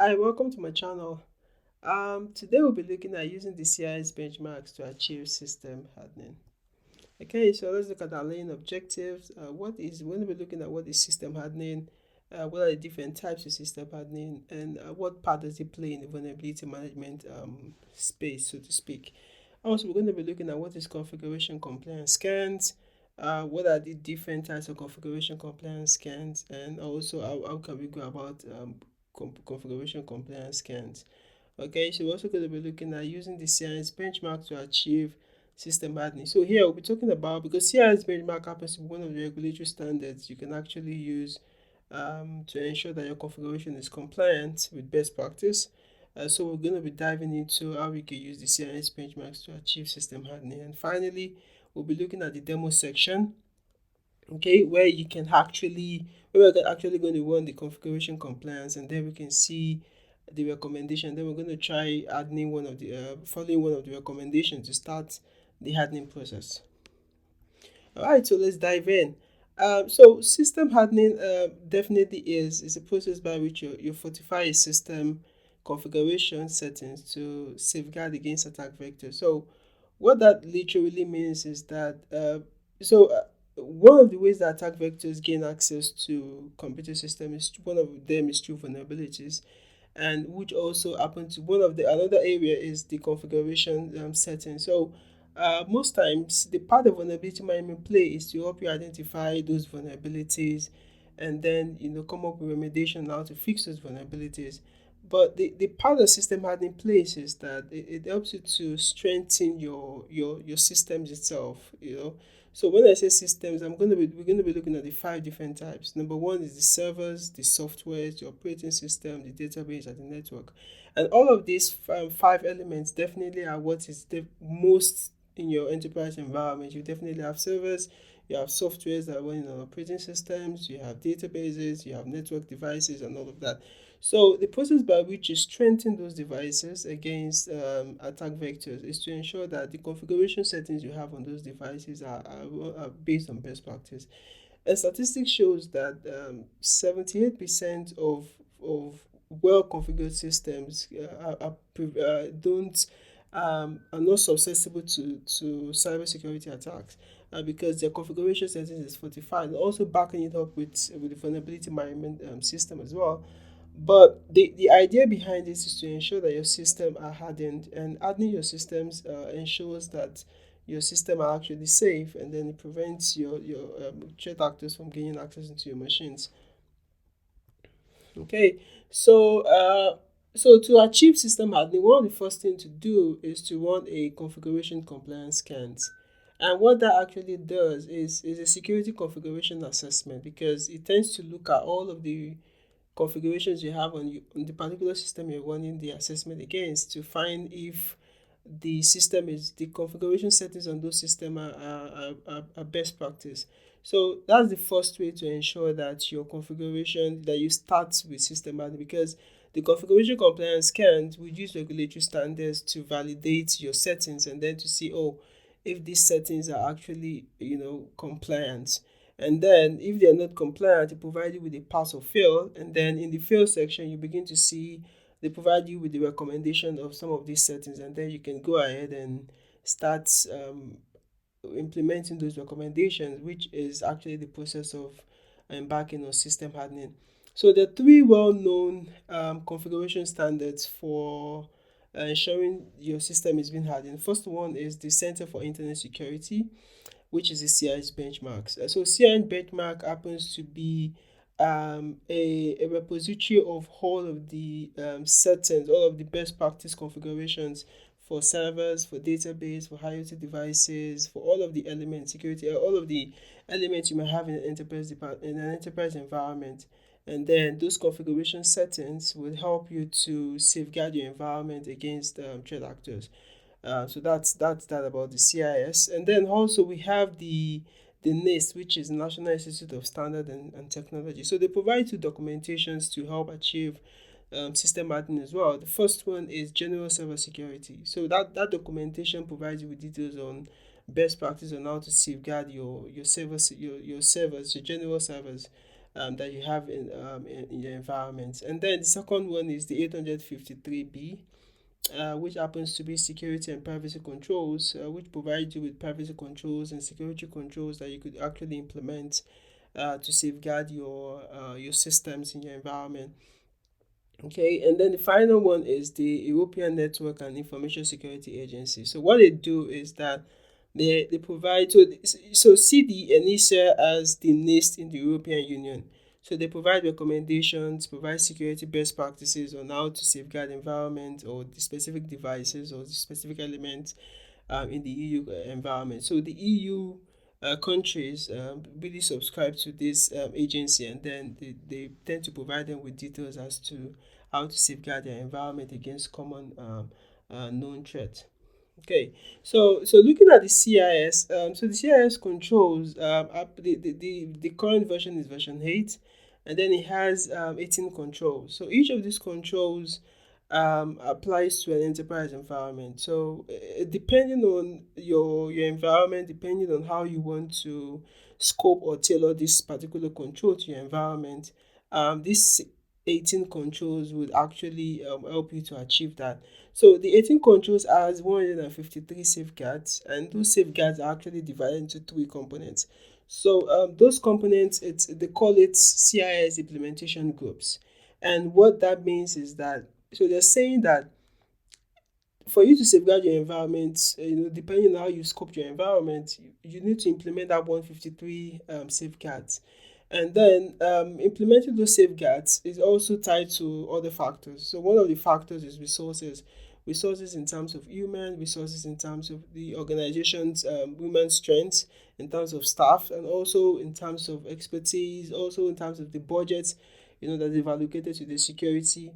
Hi, welcome to my channel. Today we'll be looking at using the CIS benchmarks to achieve system hardening. Okay, so let's look at our learning objectives. We're going to be looking at what is system hardening, what are the different types of system hardening, and what part does it play in the vulnerability management space, so to speak. Also, we're going to be looking at what is configuration compliance scans, what are the different types of configuration compliance scans, and also how can we go about configuration compliance scans. Okay, so we're also going to be looking at using the CIS benchmark to achieve system hardening. So here we'll be talking about, because CIS benchmark happens to be one of the regulatory standards you can actually use to ensure that your configuration is compliant with best practice. So we're going to be diving into how we can use the CIS benchmarks to achieve system hardening. And finally, we'll be looking at the demo section, okay, where we're actually going to run the configuration compliance, and then we can see the recommendation. Then we're going to try hardening following one of the recommendations to start the hardening process. All right, so let's dive in. So system hardening definitely is a process by which you fortify a system configuration settings to safeguard against attack vectors. So what that literally means is that one of the ways that attack vectors gain access to computer system is one of them is through vulnerabilities, and which also happen to one of the another area is the configuration settings. So most times the part of vulnerability management play is to help you identify those vulnerabilities, and then come up with remediation on how to fix those vulnerabilities. But the part of system hardening plays is that it helps you to strengthen your systems itself. So when I say systems, we're going to be looking at the five different types. Number one is the servers, the softwares, the operating system, the database, and the network. And all of these five elements definitely are what is the most in your enterprise environment. You definitely have servers, you have softwares that are running on operating systems, you have databases, you have network devices, and all of that. So the process by which you strengthen those devices against attack vectors is to ensure that the configuration settings you have on those devices are based on best practice. A statistic shows that 78% of well configured systems don't are not susceptible to cybersecurity attacks, because their configuration settings is fortified, also backing it up with the vulnerability management system as well. But the idea behind this is to ensure that your system are hardened, and hardening your systems ensures that your system are actually safe, and then it prevents your threat actors from gaining access into your machines. Okay, so to achieve system hardening, one of the first things to do is to run a configuration compliance scans. And what that actually does is a security configuration assessment, because it tends to look at all of the configurations you have on the particular system you're running the assessment against, to find if the configuration settings on those systems are best practice. So that's the first way to ensure that your configuration, that you start with system hardening, because the configuration compliance scans will use regulatory standards to validate your settings, and then to see, if these settings are actually compliant. And then if they are not compliant, they provide you with a pass or fail. And then in the fail section, you begin to see they provide you with the recommendation of some of these settings, and then you can go ahead and start implementing those recommendations, which is actually the process of embarking on system hardening. So there are three well-known configuration standards for ensuring your system is being hardened. First one is the Center for Internet Security, which is the CIS benchmarks. So CIS benchmark happens to be a repository of all of the settings, all of the best practice configurations for servers, for database, for IoT devices, for all of the elements, security, all of the elements you may have in an enterprise environment. And then those configuration settings will help you to safeguard your environment against threat actors. So that's that about the CIS. And then also we have the NIST, which is National Institute of Standard and Technology. So they provide two documentations to help achieve system hardening as well. The first one is general server security. So that documentation provides you with details on best practice on how to safeguard your servers, your general servers. that you have in your environment. And then the second one is the 853B, which happens to be security and privacy controls, which provides you with privacy controls and security controls that you could actually implement to safeguard your systems in your environment. Okay, and then the final one is the European Network and Information Security Agency. So what they do is that they provide, so see the ENISA as the NIST in the European Union. So they provide recommendations, provide security best practices on how to safeguard environment or the specific devices or the specific elements in the EU environment. So the EU countries really subscribe to this agency, and then they tend to provide them with details as to how to safeguard their environment against common known threats. Okay, so looking at the CIS, so the CIS controls, the current version is version 8, and then it has 18 controls. So each of these controls applies to an enterprise environment. So depending on your environment, depending on how you want to scope or tailor this particular control to your environment, this 18 controls would actually help you to achieve that. So the 18 controls has 153 safeguards, and those safeguards are actually divided into three components. So those components, they call it CIS Implementation Groups. And what that means is that, so they're saying that for you to safeguard your environment, depending on how you scope your environment, you need to implement that 153 safeguards. And then implementing those safeguards is also tied to other factors. So one of the factors is resources in terms of human resources, in terms of the organization's human strengths, in terms of staff, and also in terms of expertise, also in terms of the budget, that they've allocated to the security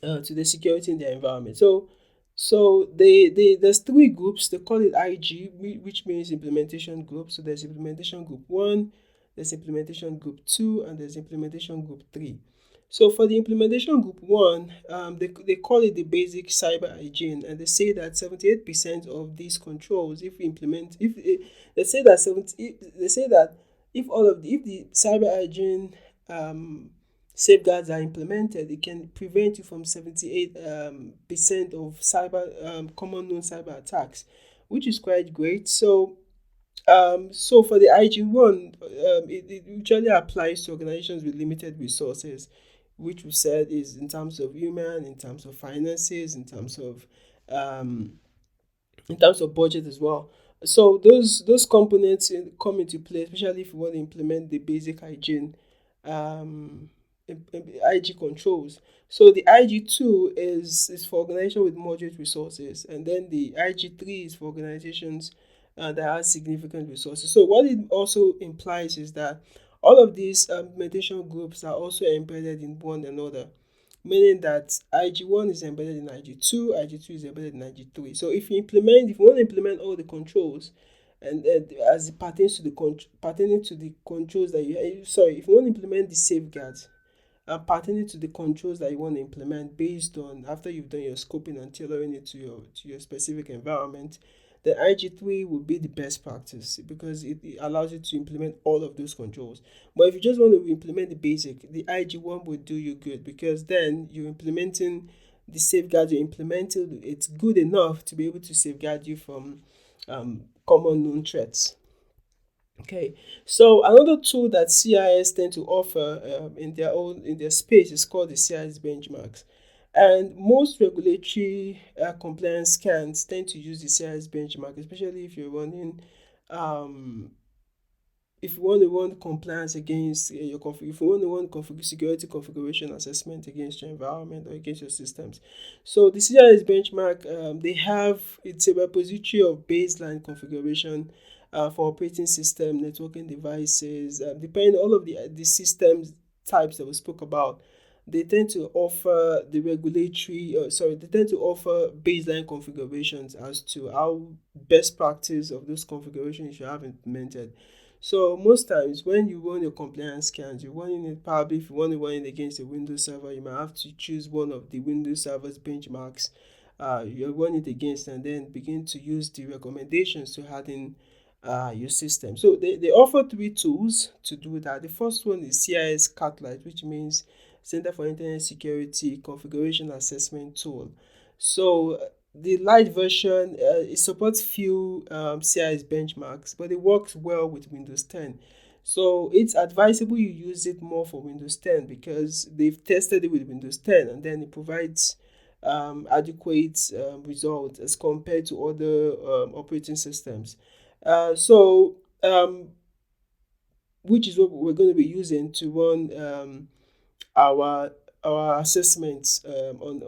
in their environment. So there's three groups. They call it IG, which means implementation group. So there's implementation group 1, there's implementation group 2, and there's implementation group 3. So for the implementation group 1, they call it the basic cyber hygiene, and they say that 78% of these controls, if we implement, they say that if the cyber hygiene safeguards are implemented, it can prevent you from 78% of common known cyber attacks, which is quite great. So for the IG1, it usually applies to organizations with limited resources, which we said is in terms of human, in terms of finances, um, in terms of budget as well. So those components come into play, especially if you want to implement the basic hygiene um, IG controls. So the IG2 is for organizations with moderate resources, and then the IG3 is for organizations that have significant resources. So what it also implies is that all of these implementation groups are also embedded in one another, meaning that IG1 is embedded in IG2, IG2 is embedded in IG3. So if you want to implement all the controls, and as it pertains to pertaining to the controls that if you want to implement the safeguards pertaining to the controls that you want to implement based on after you've done your scoping and tailoring it to your specific environment, the IG3 will be the best practice because it allows you to implement all of those controls. But if you just want to implement the basic, the IG1 will do you good because then you're implementing the safeguards you're implementing. It's good enough to be able to safeguard you from common known threats. Okay, so another tool that CIS tend to offer in their space is called the CIS Benchmarks, and most regulatory compliance scans tend to use the CIS benchmark, especially if you're running if you want to run compliance against if you want to run security configuration assessment against your environment or against your systems. So the CIS benchmark, it's a repository of baseline configuration for operating system, networking devices, depending on all of the systems types that we spoke about. They tend to offer they tend to offer baseline configurations as to how best practice of those configurations you have implemented. So most times when you run your compliance scans, you're running it probably if you want to run it against a Windows server, you might have to choose one of the Windows server's benchmarks you run it against and then begin to use the recommendations to harden your system. So they offer three tools to do that. The first one is CIS-CAT Lite, which means Center for Internet Security Configuration Assessment Tool. So the light version, it supports few CIS benchmarks, but it works well with Windows 10. So it's advisable you use it more for Windows 10 because they've tested it with Windows 10, and then it provides adequate results as compared to other operating systems. So which is what we're going to be using to run our assessments on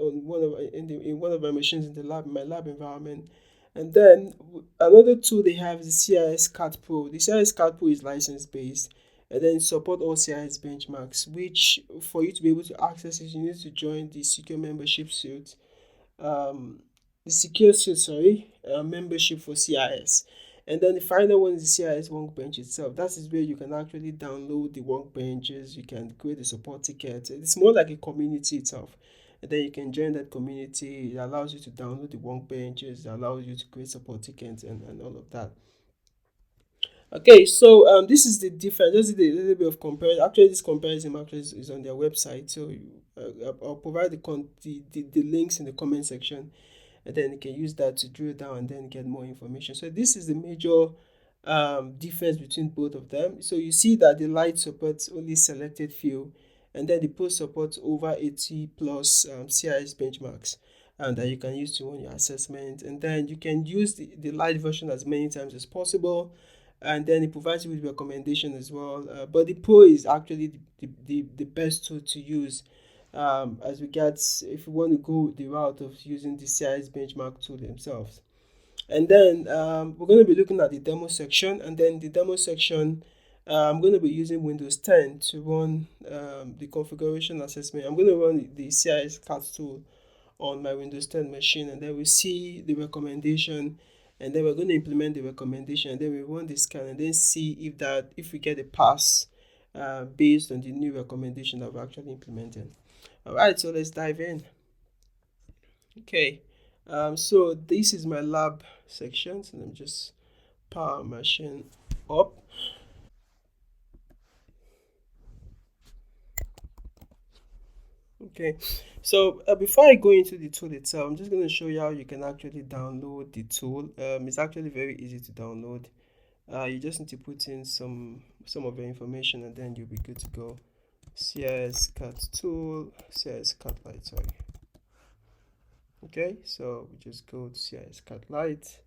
in one of my machines in the lab, in my lab environment. And then another tool they have is the CIS-CAT Pro. The CIS-CAT Pro is license based, and then support all CIS benchmarks, which for you to be able to access it, you need to join the secure membership suite. Um, the secure suite, membership for CIS. And then the final one is the CIS workbench itself. That is where you can actually download the workbenches, you can create a support ticket. It's more like a community itself. And then you can join that community. It allows you to download the workbenches, it allows you to create support tickets and all of that. Okay, so this is the difference. Just a little bit of comparison. Actually, this comparison actually is on their website. So I'll provide the links in the comment section, and then you can use that to drill down and then get more information. So this is the major difference between both of them. So you see that the Lite supports only selected few, and then the Pro supports over 80 plus CIS benchmarks and that you can use to run your assessment. And then you can use the Lite version as many times as possible, and then it provides you with recommendation as well. But the Pro is actually the best tool to use as regards if you want to go the route of using the CIS benchmark tool themselves. And then we're going to be looking at the demo section, and then the demo section, I'm going to be using Windows 10 to run the configuration assessment. I'm going to run the CIS-CAT tool on my Windows 10 machine, and then we see the recommendation, and then we're going to implement the recommendation, and then we run the scan and then see if we get a pass based on the new recommendation that we're actually implementing. All right, so let's dive in. Okay, so this is my lab section. So let me just power machine up. Okay, so before I go into the tool itself, I'm just going to show you how you can actually download the tool. It's actually very easy to download. You just need to put in some of your information, and then you'll be good to go. CIS-CAT tool, CIS-CAT Lite, sorry. Okay, so we just go to CIS-CAT Lite.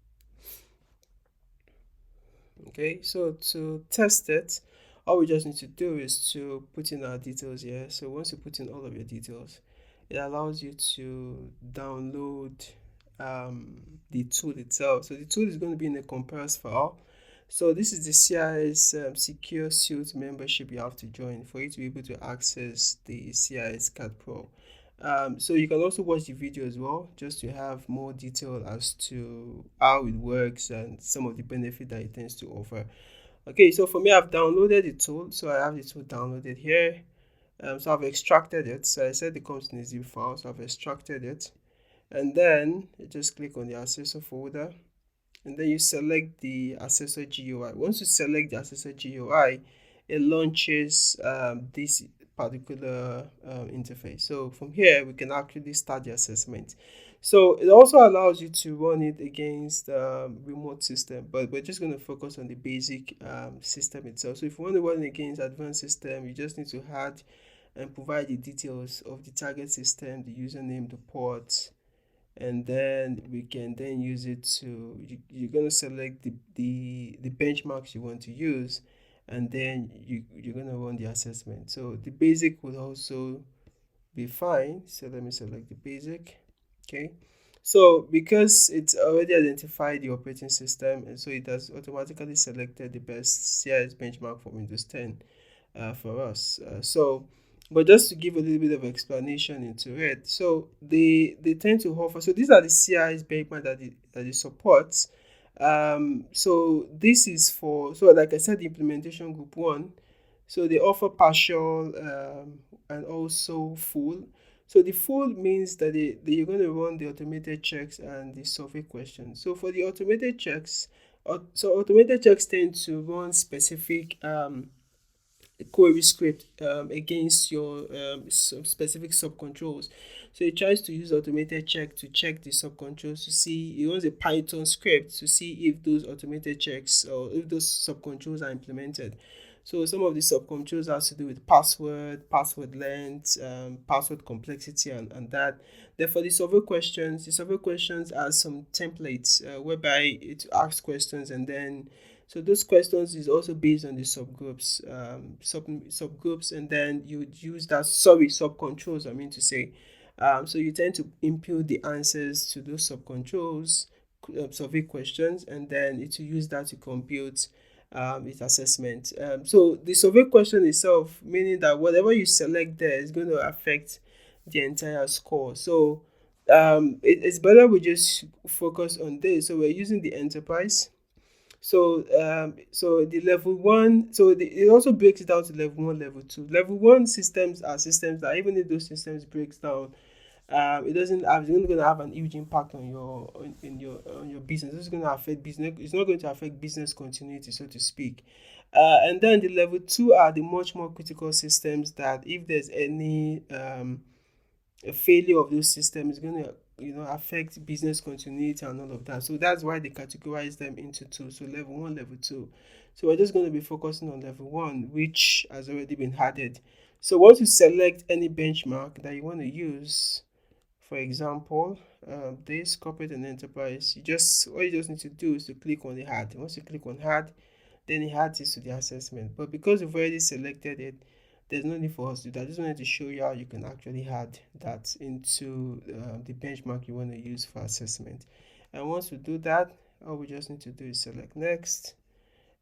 Okay, so to test it, all we just need to do is to put in our details here. So once you put in all of your details, it allows you to download the tool itself. So the tool is going to be in a compressed file. So this is the CIS Secure Suite membership you have to join for you to be able to access the CIS-CAT Pro. So you can also watch the video as well, just to have more detail as to how it works and some of the benefit that it tends to offer. Okay, so for me, I've downloaded the tool. So I have the tool downloaded here. So I've extracted it. So I said it comes in a zip file, so I've extracted it. And then you just click on the assessor folder, and then you select the assessor GUI. Once you select the assessor GUI, it launches this particular interface. So from here, we can actually start the assessment. So it also allows you to run it against remote system, but we're just going to focus on the basic system itself. So if you want to run it against advanced system, you just need to add and provide the details of the target system, the username, the ports, and then we can then use it to you're going to select the benchmarks you want to use, and then you're going to run the assessment. So the basic will also be fine. So let me select the basic. Okay, so because it's already identified the operating system, and so it has automatically selected the best CIS benchmark for Windows 10 for us. But just to give a little bit of explanation into it, so they tend to offer. So these are the CIS benchmark that it supports. So this is for, so like I said, the implementation group 1. So they offer partial and also full. So the full means that you're going to run the automated checks and the survey questions. So for the automated checks, So automated checks tend to run specific query script against your specific subcontrols. So it tries to use automated check to check the subcontrols to see, it runs a Python script to see if those automated checks or if those subcontrols are implemented. So some of the subcontrols has to do with password, password length, password complexity, and that. Therefore, the survey questions are some templates whereby it asks questions, and then so those questions is also based on the subgroups, subgroups, and then you would use that. Sorry, subcontrols. I mean to say, so you tend to input the answers to those subcontrols, survey questions, and then it will use that to compute its assessment. So the survey question itself, meaning that whatever you select there is going to affect the entire score. So it's better we just focus on this. So we're using the enterprise. So the level one, it also breaks it down to level one, level two. Level one systems are systems that even if those systems breaks down, it doesn't have, it's not going to have an huge impact on your on your business. It's going to affect business. It's not going to affect business continuity, so to speak. And then the level two are the much more critical systems that if there's any a failure of those systems is going to affect business continuity and all of that. So that's why they categorize them into two. So level one, level two. So we're just going to be focusing on level one, which has already been added. So once you select any benchmark that you want to use, for example, this corporate and enterprise, all you just need to do is to click on the add. Once you click on add, then it adds it to the assessment. But because you've already selected it, there's no need for us to do that. I just wanted to show you how you can actually add that into the benchmark you want to use for assessment. And once we do that, all we just need to do is select next,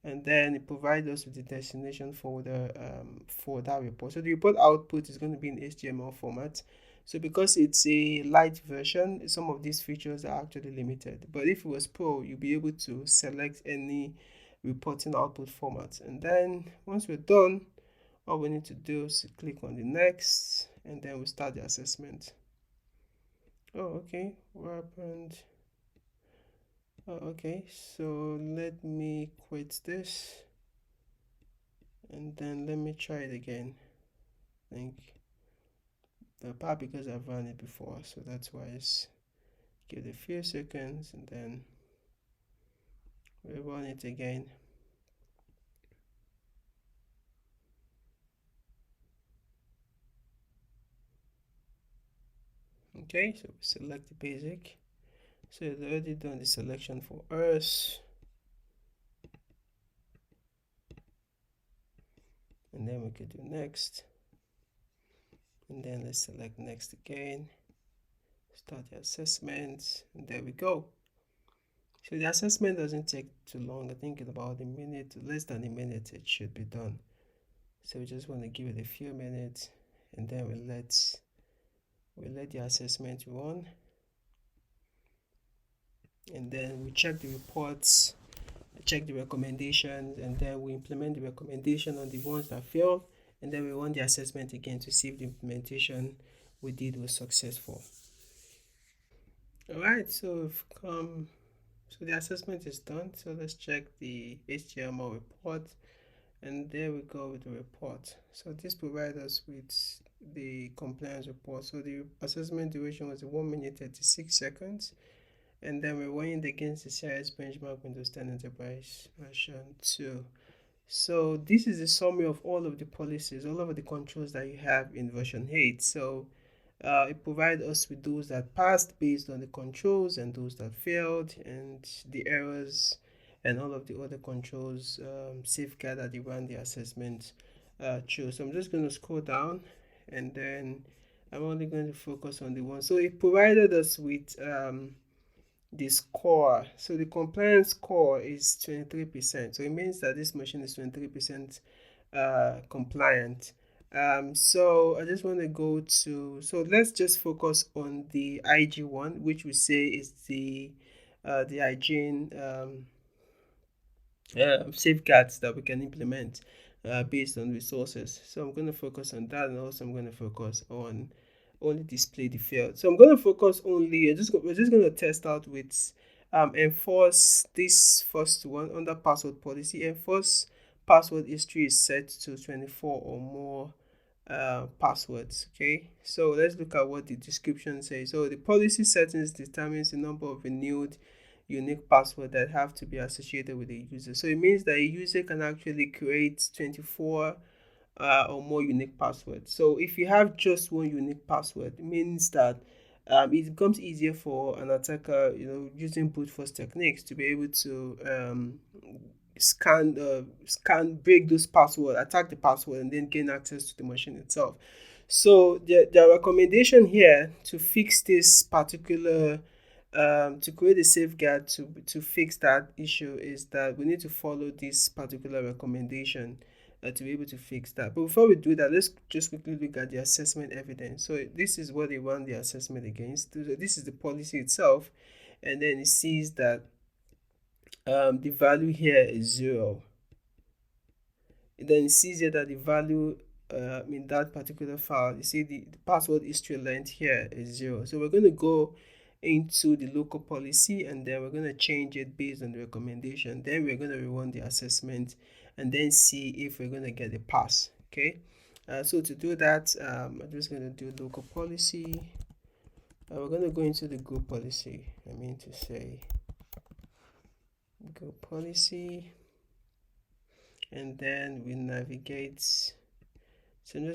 and then it provides us with the destination folder for that report. So the report output is going to be in HTML format. So because it's a light version, some of these features are actually limited. But if it was Pro, you'll be able to select any reporting output format. And then once we're done, all we need to do is click on the next, and then we start the assessment. Oh, okay. What happened? Oh, okay. So let me quit this, and then let me try it again. I think probably because I've run it before, so that's why it's give it a few seconds, and then we run it again. Okay, so we select the basic. So it's already done the selection for us, and then we could do next, and then let's select next again, start the assessment, and there we go. So the assessment doesn't take too long. I think in about a minute, less than a minute, it should be done. So we just want to give it a few minutes, and then we let the assessment run, and then we check the reports, check the recommendations, and then we implement the recommendation on the ones that failed, and then we run the assessment again to see if the implementation we did was successful. All right, so the assessment is done. So let's check the HTML report, and there we go with the report. So this provides us with the compliance report. So the assessment duration was 1 minute 36 seconds, and then we're running against the CIS Benchmark Windows 10 Enterprise version 2. So this is a summary of all of the policies, all of the controls that you have in version 8. So it provides us with those that passed based on the controls, and those that failed, and the errors, and all of the other controls safeguard that you run the assessment through. So I'm just going to scroll down, and then I'm only going to focus on the one. So it provided us with the score. So the compliance score is 23%. So it means that this machine is 23% compliant. So I just want to go to, so let's just focus on the IG one, which we say is the hygiene safeguards that we can implement based on resources. So I'm going to focus on that, and also I'm going to focus on only display the failed. So I'm going to focus only, we're just going to test out with enforce this first one under password policy. Enforce password history is set to 24 or more passwords. Okay, so let's look at what the description says. So the policy settings determines the number of renewed unique passwords that have to be associated with the user. So it means that a user can actually create 24 or more unique passwords. So if you have just one unique password, it means that it becomes easier for an attacker, using brute force techniques to be able to break those passwords, attack the password, and then gain access to the machine itself. So the recommendation here to fix this particular to create a safeguard to fix that issue is that we need to follow this particular recommendation to be able to fix that. But before we do that, let's just quickly look at the assessment evidence. So this is what they run the assessment against. So this is the policy itself, and then it sees that the value here is 0. And then it sees here that the value in that particular file, you see the password history length here is 0. So we're going to go into the local policy, and then we're going to change it based on the recommendation. Then we're going to rerun the assessment and then see if we're going to get a pass. Okay, so to do that, I'm just going to do local policy. We're going to go into the group policy. I mean to say group policy, and then we navigate. So I'm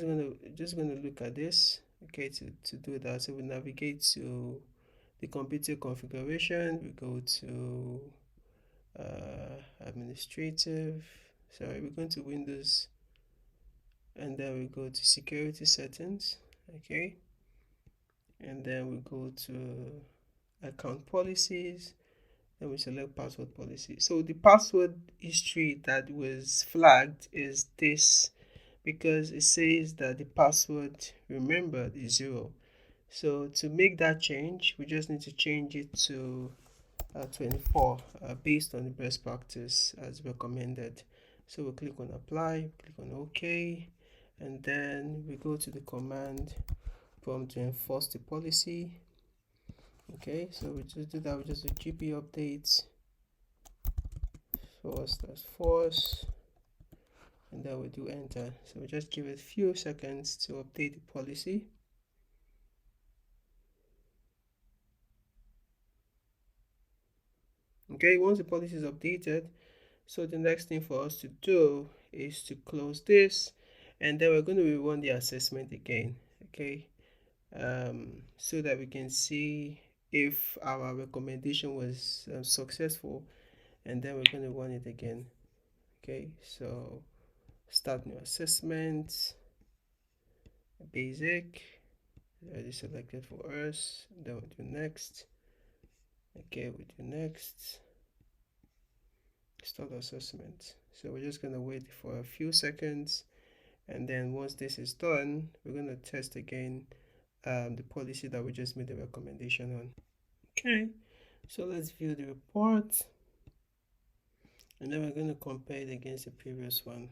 just gonna look at this. Okay, to do that, so we navigate to the computer configuration. We go to administrative. Sorry, we're going to Windows, and then we go to security settings. Okay, and then we go to account policies. Then we select password policy. So the password history that was flagged is this, because it says that the password remembered is 0. So to make that change, we just need to change it to 24 based on the best practice as recommended. So we click on apply, click on OK, and then we go to the command prompt to enforce the policy. Okay, so we just do that. We just do gp updates force, and then we do enter. So we just give it a few seconds to update the policy. Okay, once the policy is updated, so the next thing for us to do is to close this, and then we're going to rerun the assessment again. Okay, so that we can see if our recommendation was successful, and then we're going to run it again. Okay, so start new assessment, basic, already selected for us, then we'll do next. Okay, we do next, start assessment. So we're just going to wait for a few seconds, and then once this is done, we're going to test again the policy that we just made the recommendation on. Okay, so let's view the report, and then we're going to compare it against the previous one.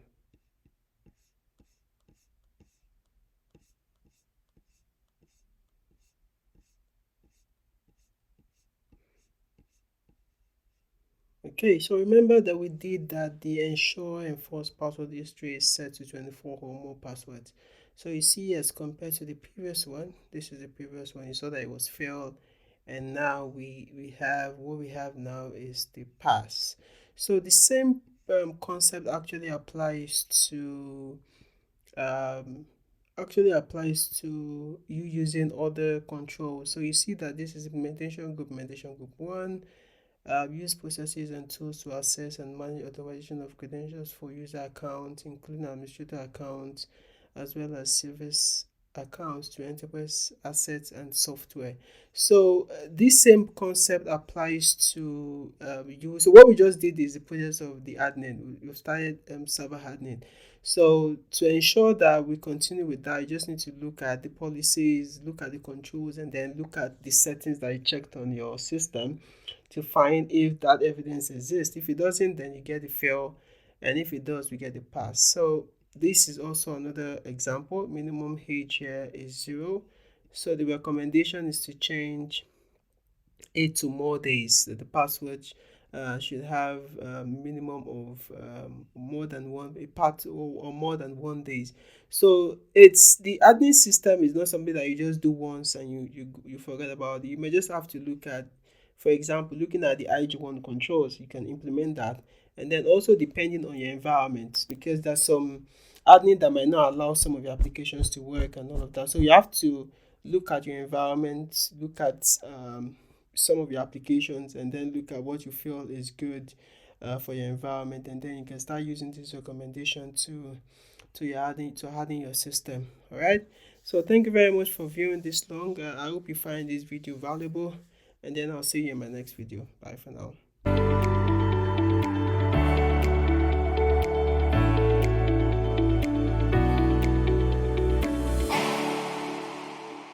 Okay, so remember that we did that the ensure enforce password history is set to 24 or more passwords. So you see, as compared to the previous one, this is the previous one, you saw that it was failed, and now we have what we have now is the pass. So the same concept actually applies to you using other controls. So you see that this is implementation group 1. Use processes and tools to access and manage authorization of credentials for user accounts, including administrator accounts, as well as service accounts to enterprise assets and software. So this same concept applies to you. So what we just did is the process of the hardening. We started server hardening. So to ensure that we continue with that, you just need to look at the policies, look at the controls, and then look at the settings that you checked on your system to find if that evidence exists. If it doesn't, then you get the fail, and if it does, we get the pass. So this is also another example. Minimum age here is 0. So the recommendation is to change 8 to more days. The password should have a minimum of more than one a part or more than 1 days. So it's the admin system is not something that you just do once and you forget about it. You may just have to look at, for example, looking at the IG1 controls. You can implement that, and then also depending on your environment, because there's some admin that might not allow some of your applications to work and all of that. So you have to look at your environment, look at some of your applications, and then look at what you feel is good for your environment, and then you can start using this recommendation to harden your system. All right. So thank you very much for viewing this long. I hope you find this video valuable, and then I'll see you in my next video. Bye for now.